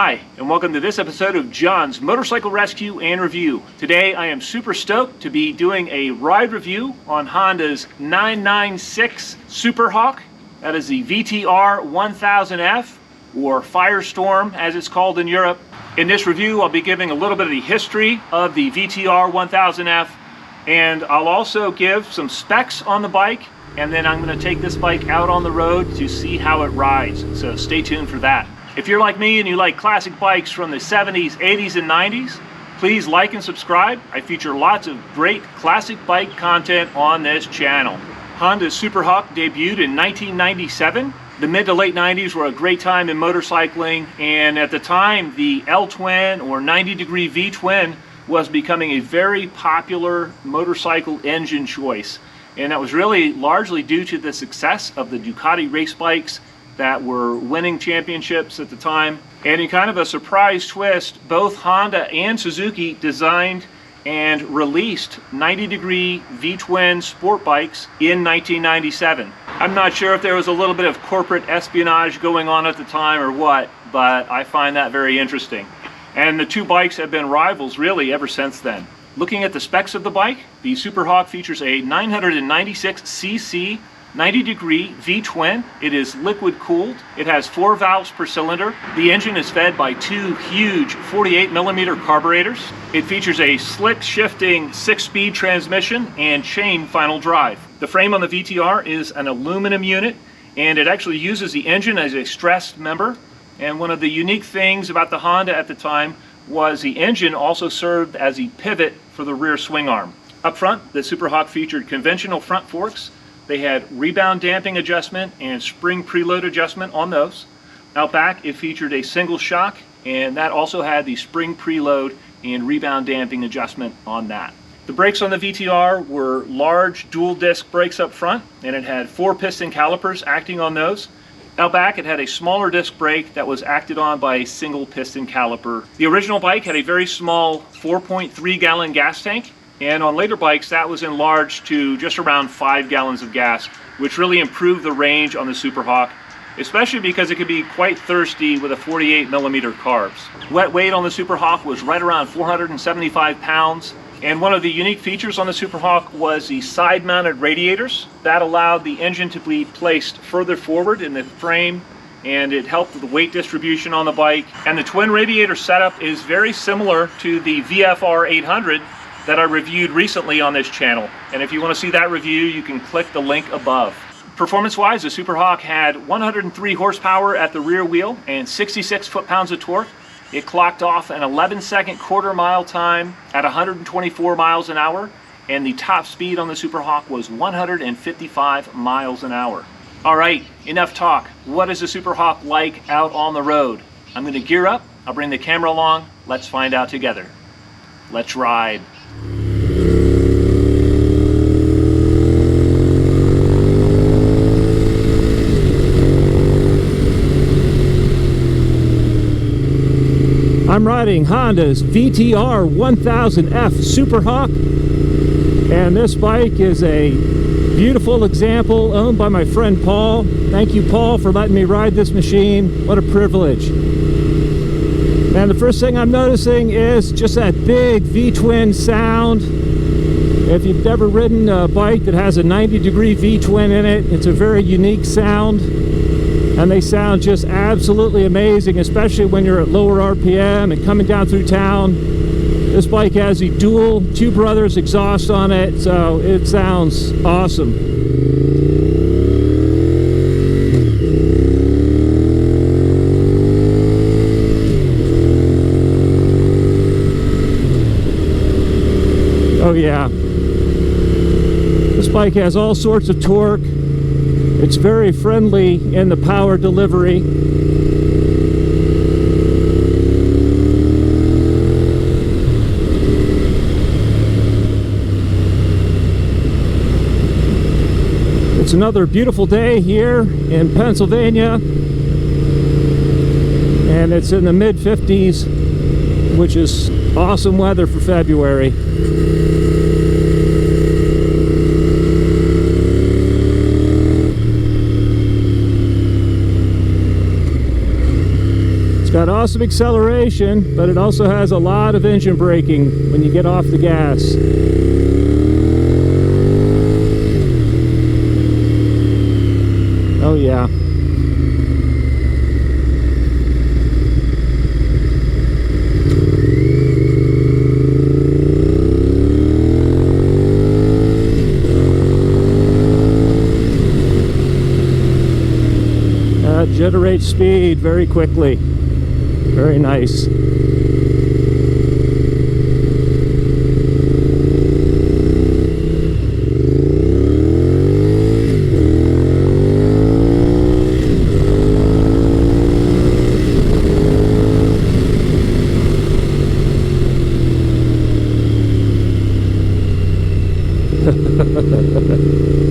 Hi, and welcome to this episode of John's Motorcycle Rescue and Review. Today I am super stoked to be doing a ride review on Honda's 996 SuperHawk. That is the VTR1000F, or Firestorm as it's called in Europe. In this review I'll be giving a little bit of the history of the VTR1000F, and I'll also give some specs on the bike, and then I'm going to take this bike out on the road to see how it rides, so stay tuned for that. If you're like me and you like classic bikes from the 70s, 80s, and 90s, please like and subscribe. I feature lots of great classic bike content on this channel. Honda's SuperHawk debuted in 1997. The mid to late 90s were a great time in motorcycling, and at the time the L-twin or 90-degree V-twin was becoming a very popular motorcycle engine choice. And that was really largely due to the success of the Ducati race bikes that were winning championships at the time. And in kind of a surprise twist, both Honda and Suzuki designed and released 90-degree V-twin sport bikes in 1997. I'm not sure if there was a little bit of corporate espionage going on at the time or what, but I find that very interesting. And the two bikes have been rivals really ever since then. Looking at the specs of the bike, the SuperHawk features a 996cc 90-degree V-twin. It is liquid cooled. It has 4 valves per cylinder. The engine is fed by 2 huge 48mm carburetors. It features a slick shifting 6-speed transmission and chain final drive. The frame on the VTR is an aluminum unit, and it actually uses the engine as a stressed member. And one of the unique things about the Honda at the time was the engine also served as a pivot for the rear swing arm. Up front, the SuperHawk featured conventional front forks. They had rebound damping adjustment and spring preload adjustment on those. Out back, it featured a single shock, and that also had the spring preload and rebound damping adjustment on that. The brakes on the VTR were large dual disc brakes up front, and it had 4 piston calipers acting on those. Out back, it had a smaller disc brake that was acted on by a single piston caliper. The original bike had a very small 4.3 gallon gas tank, and on later bikes that was enlarged to just around 5 gallons of gas, which really improved the range on the SuperHawk, especially because it could be quite thirsty with a 48mm carbs. Wet weight on the SuperHawk was right around 475 pounds, and one of the unique features on the SuperHawk was the side-mounted radiators. That allowed the engine to be placed further forward in the frame, and it helped with the weight distribution on the bike. And the twin radiator setup is very similar to the VTR1000 that I reviewed recently on this channel. And if you want to see that review, you can click the link above. Performance-wise, the SuperHawk had 103 horsepower at the rear wheel and 66 foot-pounds of torque. It clocked off an 11-second quarter-mile time at 124 miles an hour, and the top speed on the SuperHawk was 155 miles an hour. All right, enough talk. What is the SuperHawk like out on the road? I'm going to gear up. I'll bring the camera along. Let's find out together. Let's ride. I'm riding Honda's VTR1000F SuperHawk, and this bike is a beautiful example owned by my friend Paul. Thank you, Paul, for letting me ride this machine. What a privilege. And the first thing I'm noticing is just that big V-twin sound. If you've ever ridden a bike that has a 90-degree V-twin in it, it's a very unique sound. And they sound just absolutely amazing, especially when you're at lower RPM and coming down through town. This bike has the dual Two Brothers exhaust on it, so it sounds awesome. Oh yeah. This bike has all sorts of torque. It's very friendly in the power delivery. It's another beautiful day here in Pennsylvania, and it's in the mid-50s, which is awesome weather for February. awesome acceleration, but it also has a lot of engine braking when you get off the gas. Oh yeah. Generates speed very quickly. Very nice.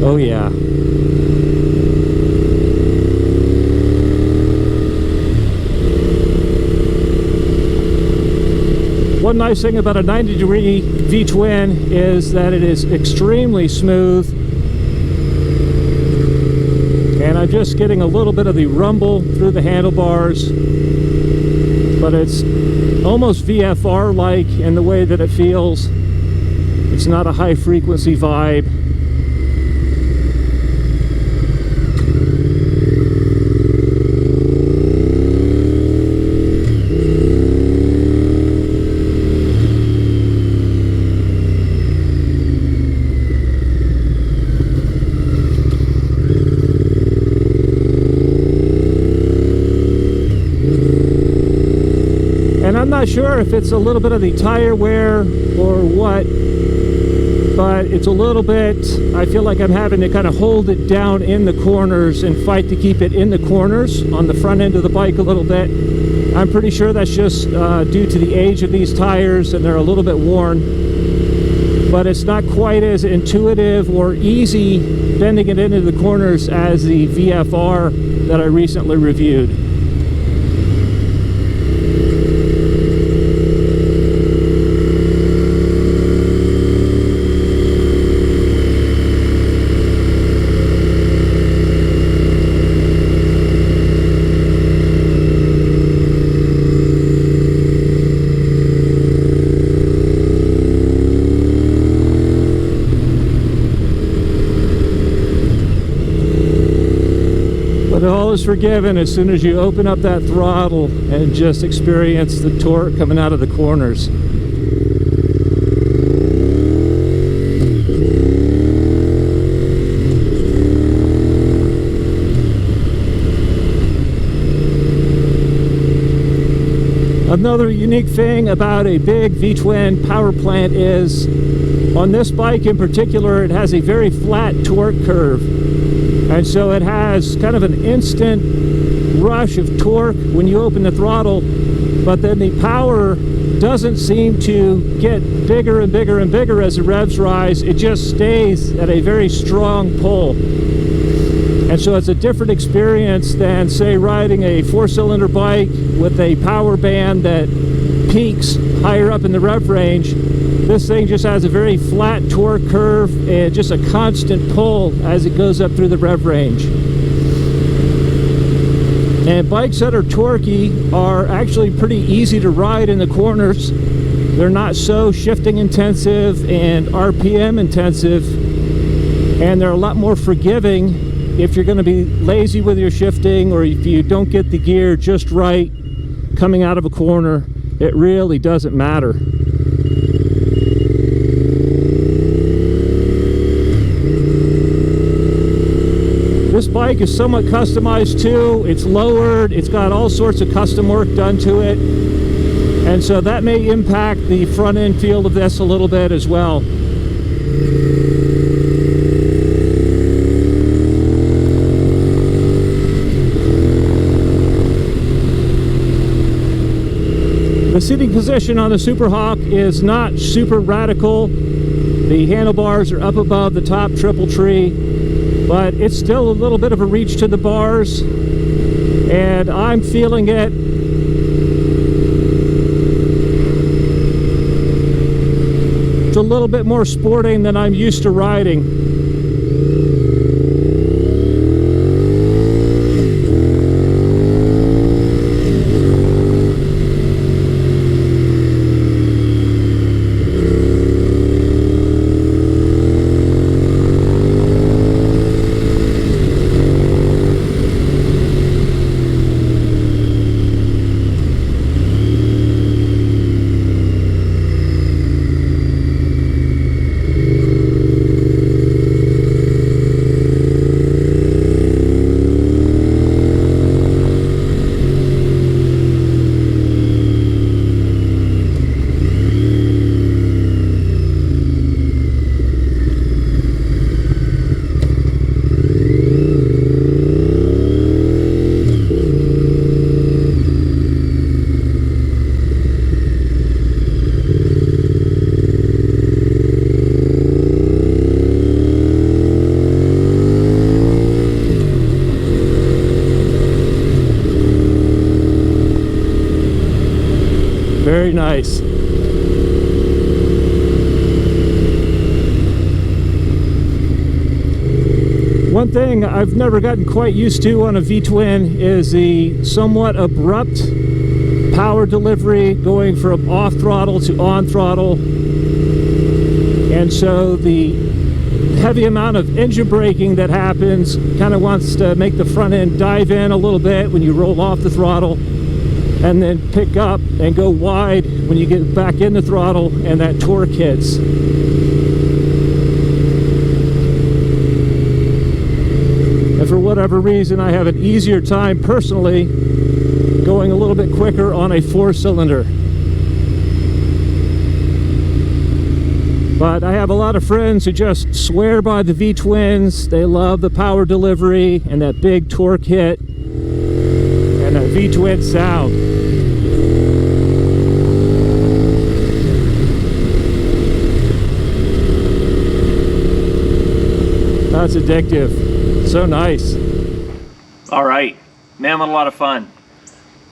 Oh yeah. One nice thing about a 90-degree V-twin is that it is extremely smooth, and I'm just getting a little bit of the rumble through the handlebars, but it's almost VFR-like in the way that it feels. It's not a high-frequency vibe. And I'm not sure if it's a little bit of the tire wear or what, but it's a little bit, I feel like I'm having to kind of hold it down in the corners and fight to keep it in the corners on the front end of the bike a little bit. I'm pretty sure that's just due to the age of these tires, and they're a little bit worn, but it's not quite as intuitive or easy bending it into the corners as the VFR that I recently reviewed. But all is forgiven as soon as you open up that throttle and just experience the torque coming out of the corners. Another unique thing about a big V-twin power plant is, on this bike in particular, it has a very flat torque curve. And so it has kind of an instant rush of torque when you open the throttle, but then the power doesn't seem to get bigger and bigger and bigger as the revs rise. It just stays at a very strong pull. And so it's a different experience than, say, riding a four-cylinder bike with a power band that peaks higher up in the rev range. This thing just has a very flat torque curve and just a constant pull as it goes up through the rev range. And bikes that are torquey are actually pretty easy to ride in the corners. They're not so shifting intensive and RPM intensive, and they're a lot more forgiving if you're going to be lazy with your shifting, or if you don't get the gear just right coming out of a corner. It really doesn't matter. This bike is somewhat customized too. It's lowered, it's got all sorts of custom work done to it, and so that may impact the front end feel of this a little bit as well. The seating position on the SuperHawk is not super radical. The handlebars are up above the top triple tree, but it's still a little bit of a reach to the bars, and I'm feeling it. It's a little bit more sporting than I'm used to riding. nice. One thing I've never gotten quite used to on a V-twin is the somewhat abrupt power delivery going from off throttle to on throttle. And so the heavy amount of engine braking that happens kind of wants to make the front end dive in a little bit when you roll off the throttle, and then pick up and go wide when you get back in the throttle and that torque hits. And for whatever reason, I have an easier time personally going a little bit quicker on a 4-cylinder. But I have a lot of friends who just swear by the V-twins. They love the power delivery and that big torque hit and that V-twin sound. That's addictive. So nice. All right, man, what a lot of fun.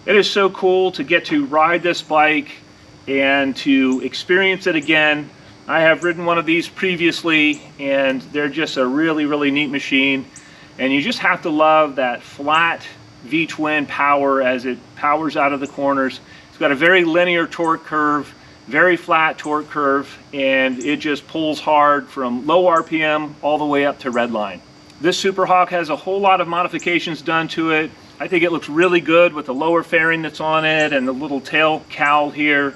It is so cool to get to ride this bike and to experience it again. I have ridden one of these previously, and they're just a really, really neat machine. And you just have to love that flat V-twin power as it powers out of the corners. It's got a very linear torque curve, very flat torque curve, and it just pulls hard from low RPM all the way up to redline. This SuperHawk has a whole lot of modifications done to it. I think it looks really good with the lower fairing that's on it and the little tail cowl here.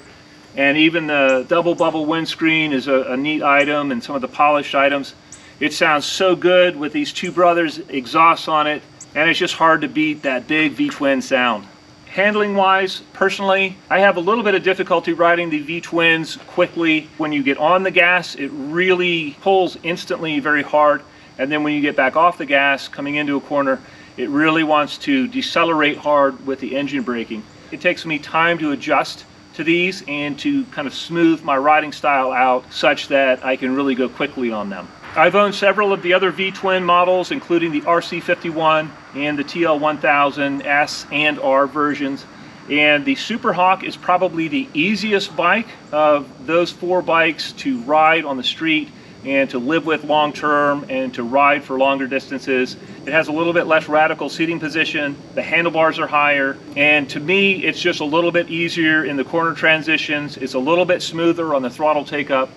And even the double bubble windscreen is a neat item, and some of the polished items. It sounds so good with these Two Brothers exhausts on it, and it's just hard to beat that big V-twin sound. Handling wise, personally, I have a little bit of difficulty riding the V-twins quickly. When you get on the gas, it really pulls instantly very hard. And then when you get back off the gas, coming into a corner, it really wants to decelerate hard with the engine braking. It takes me time to adjust to these and to kind of smooth my riding style out such that I can really go quickly on them. I've owned several of the other V-twin models, including the RC51 and the TL1000 S and R versions. And the SuperHawk is probably the easiest bike of those 4 bikes to ride on the street and to live with long term and to ride for longer distances. It has a little bit less radical seating position, the handlebars are higher, and to me it's just a little bit easier in the corner transitions. It's a little bit smoother on the throttle take up.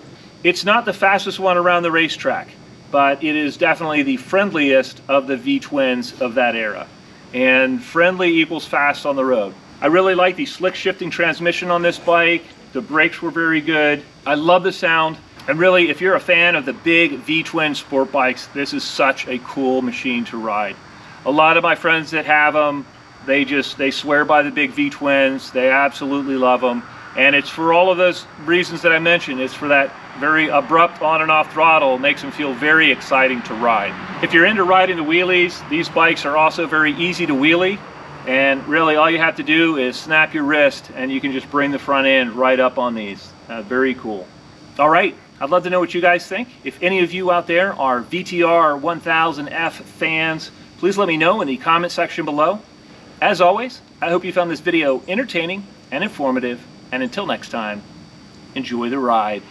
It's not the fastest one around the racetrack, but it is definitely the friendliest of the V-twins of that era. And friendly equals fast on the road. I really like the slick shifting transmission on this bike. The brakes were very good. I love the sound. And really, if you're a fan of the big V-twin sport bikes, this is such a cool machine to ride. A lot of my friends that have them, they swear by the big V-twins. They absolutely love them. And it's for all of those reasons that I mentioned. It's for that very abrupt on and off throttle. It makes them feel very exciting to ride. If you're into riding the wheelies, these bikes are also very easy to wheelie. And really, all you have to do is snap your wrist and you can just bring the front end right up on these. Very cool. All right. I'd love to know what you guys think. If any of you out there are VTR1000F fans, please let me know in the comment section below. As always, I hope you found this video entertaining and informative, and until next time, enjoy the ride.